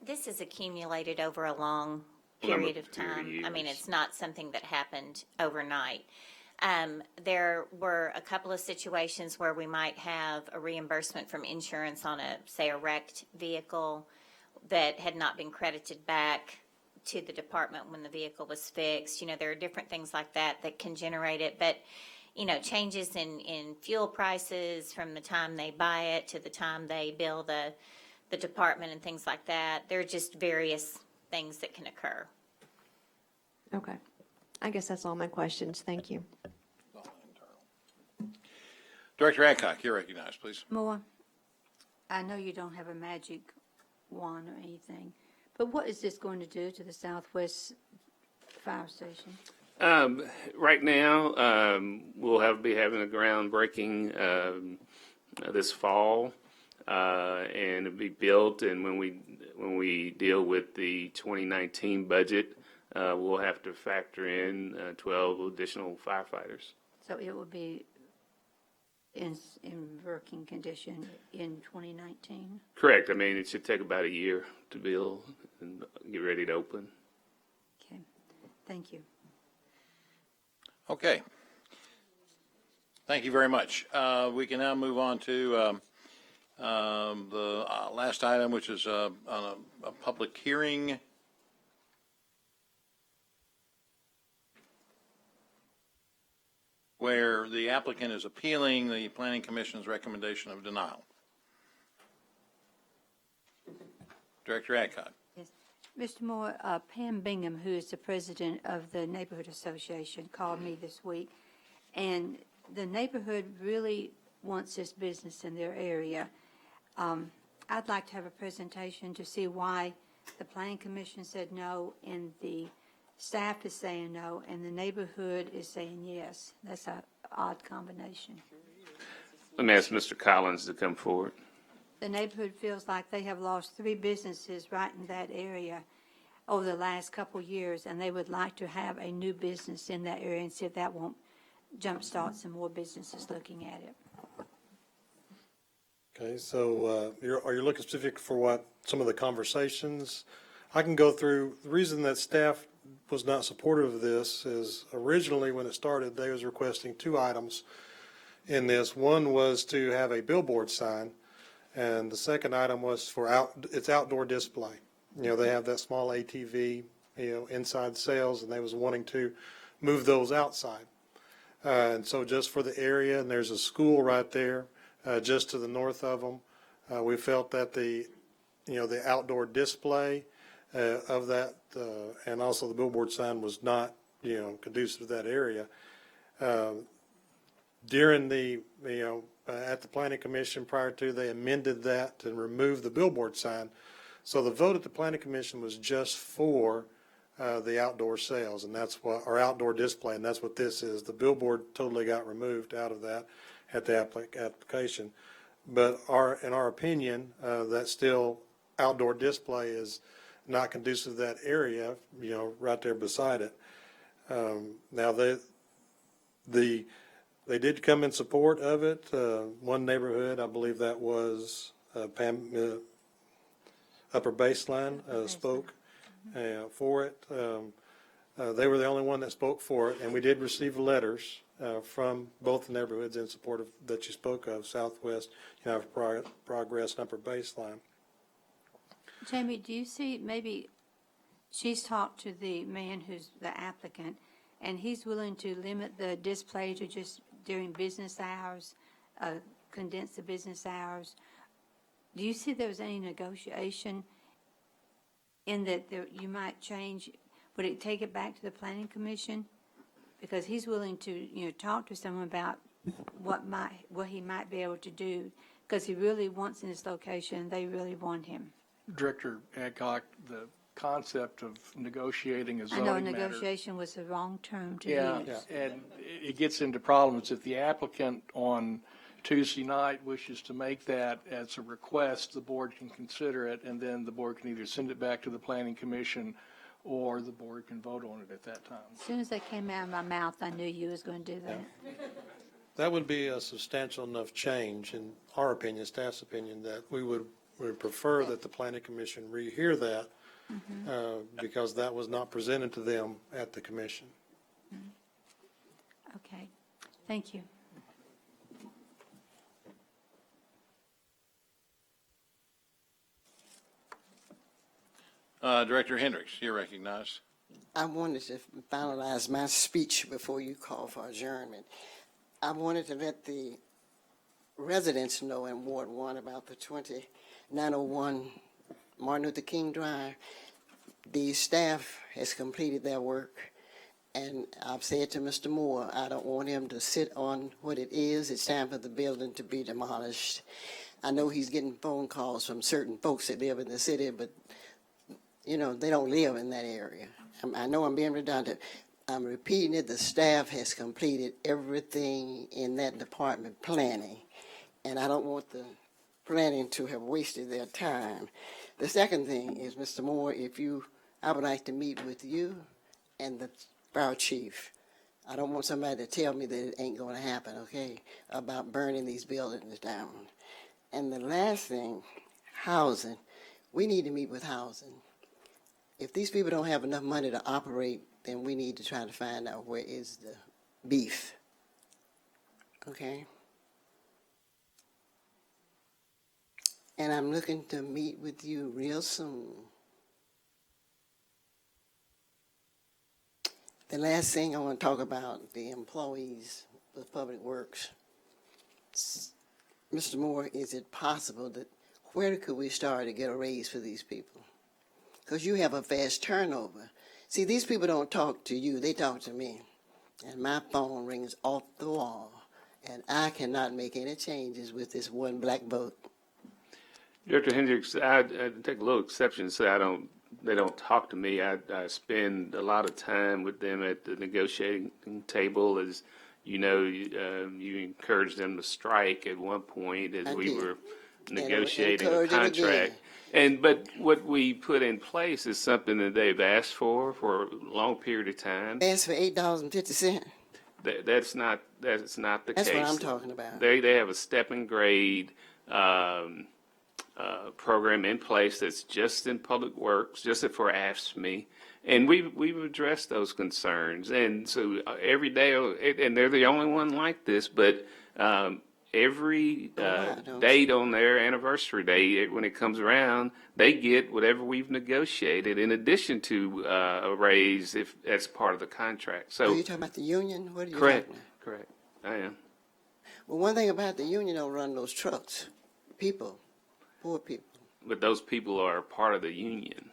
This is accumulated over a long Number period of of time. I mean, years. it's not something that happened overnight. There were a couple of situations where we might have a reimbursement from insurance on say, a wrecked vehicle that had not been credited back to the department when the vehicle was fixed. You know, there are different things like that that can generate it. But, you know, changes in fuel prices from the time they buy it to the time they bill the department and things like that. There are just various things that can occur. Okay. I guess that's all my questions. Thank you. Director Adcock, you're recognized, please. Moore, I know you don't have a magic wand or anything, but what is this going to do to the Southwest Fire Station? Right now, we'll be having a groundbreaking this fall, and it'll be built. And when we deal with the 2019 budget, we'll have to factor in 12 additional firefighters. So it will be in working condition in 2019? Correct. I mean, it should take about a year to build and get ready to open. Okay, thank you. Okay. Thank you very much. We can now move on to the last item, which is on a public hearing where the applicant is appealing the Planning Commission's recommendation of denial. Director Adcock. Yes. Mr. Moore, Pam Bingham, who is the president of the Neighborhood Association, called me this week, and the neighborhood really wants this business in their area. I'd like to have a presentation to see why the Planning Commission said no, and the staff is saying no, and the neighborhood is saying yes. That's an odd combination. Let me ask Mr. Collins to come forward. The neighborhood feels like they have lost 3 businesses right in that area over the last couple years, and they would like to have a new business in that area and see if that won't jumpstart some more businesses looking at it. Okay, so are you looking specific for what, some of the conversations? I can go through, the reason that staff was not supportive of this is originally when it started, they was requesting 2 items in this. One was to have a billboard sign, and the second item was for it's outdoor display. You know, they have that small ATV, inside sales, and they was wanting to move those outside. And so just for the area, and there's a school right there, just to the north of them, we felt that the outdoor display of that, and also the billboard sign was not, conducive to that area. During the, at the Planning Commission prior to, they amended that and removed the billboard sign. So the vote at the Planning Commission was just for the outdoor sales, and that's what, or outdoor display, and that's what this is. The billboard totally got removed out of that at the application. But in our opinion, that still outdoor display is not conducive to that area, right there beside it. Now they did come in support of it. One neighborhood, I believe that was Pam, Upper Baseline, spoke for it. They were the only one that spoke for it, and we did receive letters from both the neighborhoods in support of that you spoke of, Southwest, Progress, and Upper Baseline. Jamie, do you see, maybe she's talked to the man who's the applicant, and he's willing to limit the display to just during business hours, condense the business hours. Do you see there was any negotiation in that you might change? Would it take it back to the Planning Commission? Because he's willing to, talk to someone about what he might be able to do, because he really wants in this location, they really want him. Director Adcock, the concept of negotiating a I zoning know matter. negotiation was the wrong term to Yeah, use. and it gets into problems if the applicant on Tuesday night wishes to make that as a request, the board can consider it, and then the board can either send it back to the Planning Commission or the board can vote on it at that time. As soon as that came out of my mouth, I knew you was going to do that. That would be a substantial enough change, in our opinion, staff's opinion, that we would prefer that the Planning Commission rehear that, because that was not presented to them at the commission. Okay, thank you. Director Hendricks, you're recognized. I wanted to finalize my speech before you call for adjournment. I wanted to let the residents know in Ward 1 about the 2901 Martin Luther King Drive. The staff has completed their work, and I've said to Mr. Moore, I don't want him to sit on what it is. It's time for the building to be demolished. I know he's getting phone calls from certain folks that live in the city, but they don't live in that area. I know I'm being redundant. I'm repeating it. The staff has completed everything in that department planning, and I don't want the planning to have wasted their time. The second thing is, Mr. Moore, I would like to meet with you and the fire chief. I don't want somebody to tell me that it ain't going to happen, okay, about burning these buildings down. And the last thing, housing. We need to meet with housing. If these people don't have enough money to operate, then we need to try to find out where is the beef. Okay? And I'm looking to meet with you real soon. The last thing I want to talk about, the employees with Public Works. Mr. Moore, is it possible that, where could we start to get a raise for these people? Because you have a fast turnover. See, these people don't talk to you, they talk to me. And my phone rings off the wall, and I cannot make any changes with this one black vote. Director Hendricks, I take a little exception to say they don't talk to me. I spend a lot of time with them at the negotiating table. As you know, you encouraged them to strike at one point as we were negotiating a contract. But what we put in place is something that they've asked for a long period of time. Ask for $8.50. That's not the case. That's what I'm talking about. They have a step and grade program in place that's just in Public Works, just for AFSCME. And we've addressed those concerns. And so every day, and they're the only one like this, but every date on their anniversary day, when it comes around, they get whatever we've negotiated in addition to a raise if that's part of the contract. So are you talking about the union? What are you correct, talking about? correct. I am. Well, one thing about the union, don't run those trucks. People, poor people. But those people are part of the union.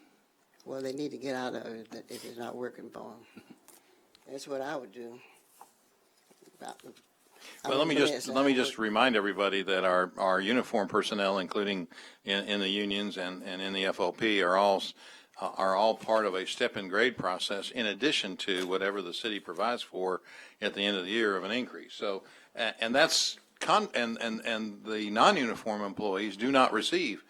Well, they need to get out of it if it's not working for them. That's what I would do. Well, let me just remind everybody that our uniform personnel, including in the unions and in the FOP, are all part of a step and grade process in addition to whatever the city provides for at the end of the year of an increase. So, and that's and the non-uniform employees do not receive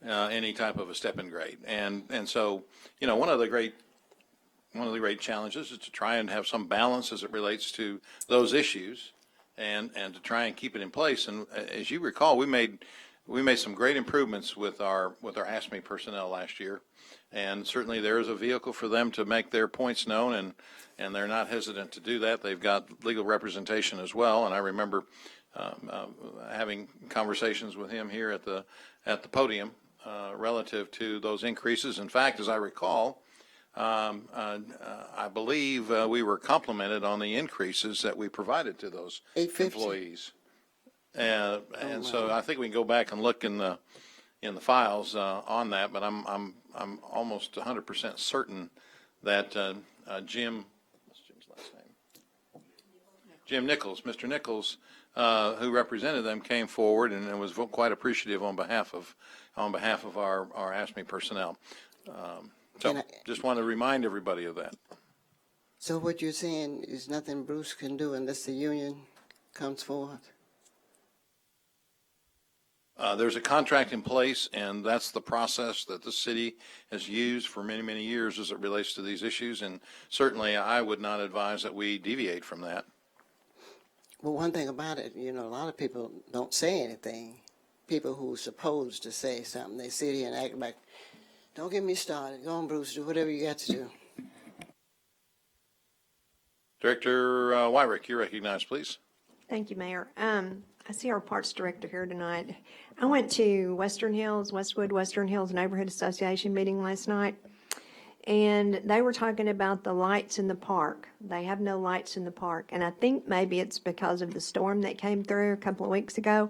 any type of a step and grade. And so, you know, one of the great challenges is to try and have some balance as it relates to those issues. And to try and keep it in place. And as you recall, we made some great improvements with our AFSCME personnel last year, and certainly there is a vehicle for them to make their points known, and they're not hesitant to do that. They've got legal representation as well, and I remember having conversations with him here at the podium relative to those increases. In fact, as I recall, I believe we were complimented on the increases that we provided to those employees, and so I think we can go back and look in the files on that. But I'm almost 100% certain that Jim, what's Jim's last name? Jim Nichols, Mr. Nichols, who represented them, came forward and was quite appreciative on behalf of our AFSCME personnel. So just want to remind everybody of that. So what you're saying is nothing Bruce can do unless the union comes forth? There's a contract in place, and that's the process that the city has used for many, many years as it relates to these issues. And certainly I would not advise that we deviate from that. Well, one thing about it, you know, a lot of people don't say anything. People who are supposed to say something, they sit here and act like, don't get me started. Go on, Bruce. Do whatever you got to do. Director Wyrick, you're recognized, please. Thank you, Mayor. I see our Parks Director here tonight. I went to Westwood Western Hills Neighborhood Association meeting last night, and they were talking about the lights in the park. They have no lights in the park, and I think maybe it's because of the storm that came through a couple of weeks ago.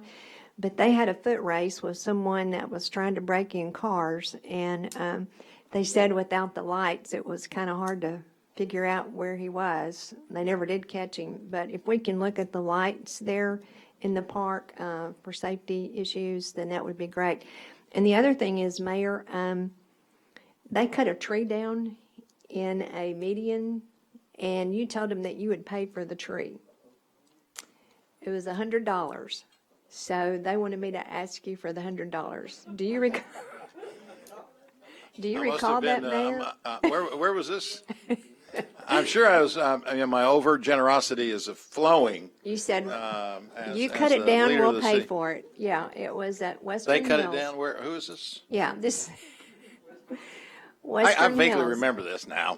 But they had a foot race with someone that was trying to break in cars, and they said without the lights, it was kind of hard to figure out where he was. They never did catch him. But if we can look at the lights there in the park for safety issues, then that would be great. And the other thing is, Mayor, they cut a tree down in a median, and you told them that you would pay for the tree. It was $100. So they wanted me to ask you for the $100. Do you recall? Do you recall that, Mayor? Where was this? I'm sure I was. My overt generosity is flowing. You said you cut it down. We'll pay for it. Yeah, it was at Western Hills. They cut it down. Where? Who is this? Yeah, this. I vaguely remember this now.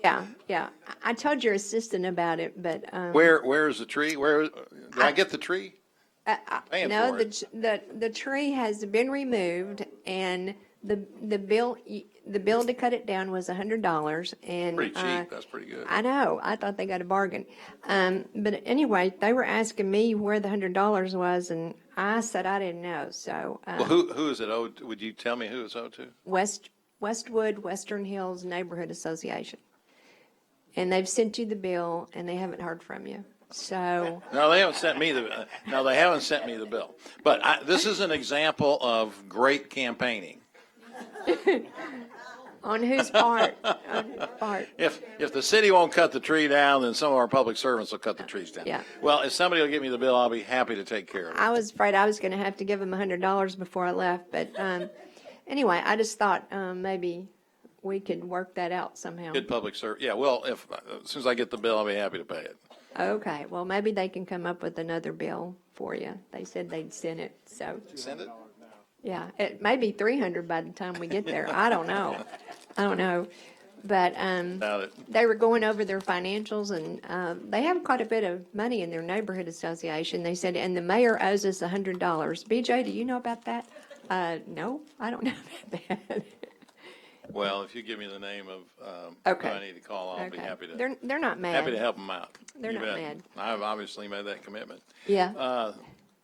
Yeah. I told your assistant about it, but where is the tree? Where did I get the tree? No, the tree has been removed, and the bill, the bill to cut it down was $100 and. Pretty cheap, that's pretty good. I know, I thought they got a bargain. But anyway, they were asking me where the $100 was and I said I didn't know, so. Well, who is it owed, would you tell me who it's owed to? Westwood Western Hills Neighborhood Association. And they've sent you the bill and they haven't heard from you. So, No, they haven't sent me the bill. But this is an example of great campaigning. on whose part? On whose part? If the city won't cut the tree down, then some of our public servants will cut the trees down. Yeah. Well, if somebody will get me the bill, I'll be happy to take care of it. I was afraid I was going to have to give them $100 before I left, but anyway, I just thought maybe we could work that out somehow. Good public service. Yeah, well, as soon as I get the bill, I'll be happy to pay it. Okay, well, maybe they can come up with another bill for you. They said they'd send it, so, Send it? yeah, it may be 300 by the time we get there. I don't know. But Doubt it. they were going over their financials, and they have quite a bit of money in their neighborhood association. They said, and the mayor owes us $100. BJ, do you know about that? No, I don't know about that. Well, if you give me the name of Okay. who I need to call, I'll be Okay. happy to They're not mad. happy to help them out. They're You not bet. mad. I've obviously made that commitment. Yeah.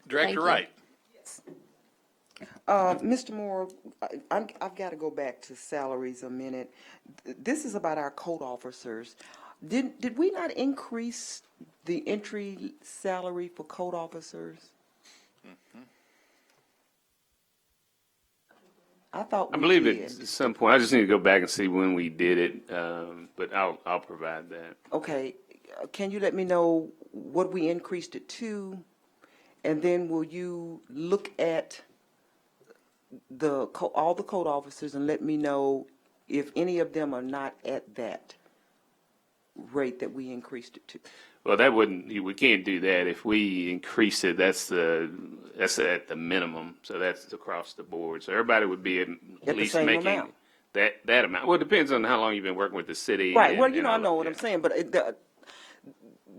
Director you. Wright. Mr. Moore, I've got to go back to salaries a minute. This is about our code officers. Did we not increase the entry salary for code officers? I thought I we believe did. at some point, I just need to go back and see when we did it, but I'll provide that. Okay, can you let me know what we increased it to? And then will you look at all the code officers and let me know if any of them are not at that rate that we increased it to? Well, that wouldn't, we can't do that. If we increase it, that's at the minimum, so that's across the board. So everybody would be at the least same making amount. that amount. Well, it depends on how long you've been working with the city. Right, and- well, you and know, I all know of what that. I'm saying, but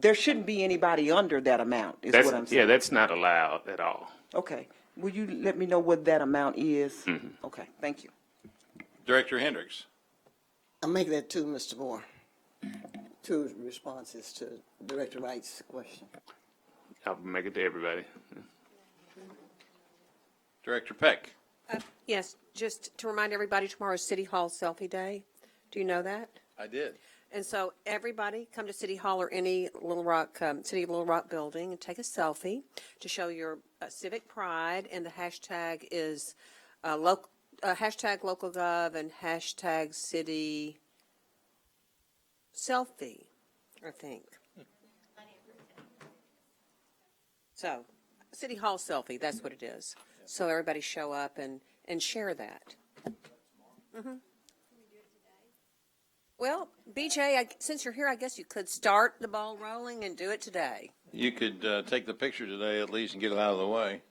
there shouldn't be anybody under that amount, is what I'm saying. Yeah, that's not allowed at all. Okay, will you let me know what that amount is? Mm-hmm. Okay, thank you. Director Hendricks. I'll make that too, Mr. Moore. Two responses to Director Wright's question. I'll make it to everybody. Director Peck. Yes, just to remind everybody, tomorrow is City Hall Selfie Day. Do you know that? I did. And so everybody come to City Hall or any Little Rock, City of Little Rock building and take a selfie to show your civic pride. And the hashtag is hashtag LocalGov and hashtag City Selfie, I think. So, City Hall Selfie, that's what it is. So everybody show up and share that. Mm-hmm. Well, BJ, since you're here, I guess you could start the ball rolling and do it today. You could take the picture today at least and get it out of the way.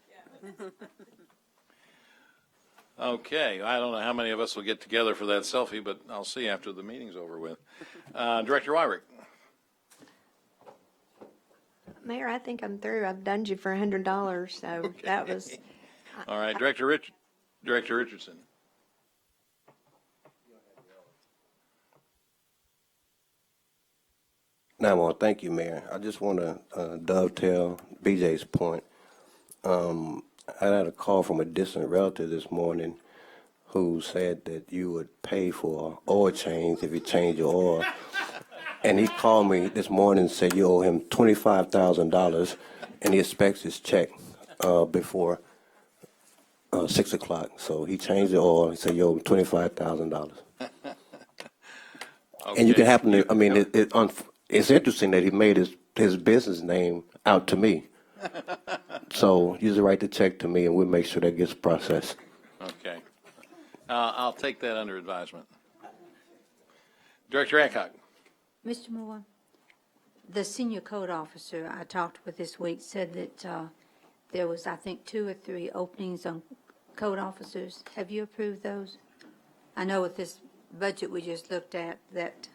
Okay, I don't know how many of us will get together for that selfie, but I'll see after the meeting's over with. Director Wyrick. Mayor, I think I'm through. I've done you for $100, so that was, All right, Director Richardson. Now, well, thank you, Mayor. I just want to dovetail BJ's point. I had a call from a distant relative this morning who said that you would pay for oil change if you change your oil. And he called me this morning and said you owe him $25,000 and he expects his check before 6 o'clock. So he changed the oil. He said you owe him $25,000. And you can happen to, I mean, it's interesting that he made his business name out to me. So you just write the check to me and we'll make sure that gets processed. Okay. I'll take that under advisement. Director Adcock. Mr. Moore, the senior code officer I talked with this week said that there was, I think, 2 or 3 openings on code officers. Have you approved those? I know with this budget we just looked at that.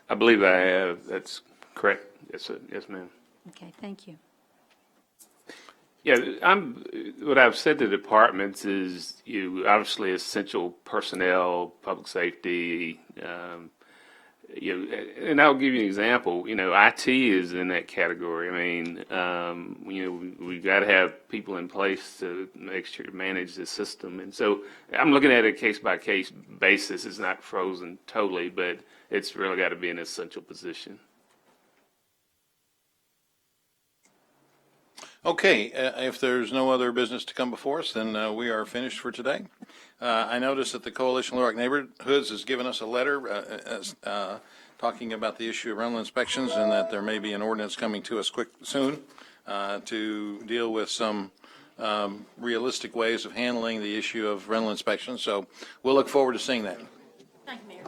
I believe I have. That's correct. Yes, ma'am. Okay, thank you. Yeah, what I've said to departments is obviously essential personnel, public safety, and I'll give you an example. IT is in that category. I mean, we've got to have people in place to make sure to manage the system. And so I'm looking at it case by case basis. It's not frozen totally, but it's really got to be an essential position. Okay, if there's no other business to come before us, then we are finished for today. I noticed that the Coalition Little Rock Neighborhoods has given us a letter talking about the issue of rental inspections and that there may be an ordinance coming to us soon to deal with some realistic ways of handling the issue of rental inspections. So we'll look forward to seeing that. Thank you, Mayor.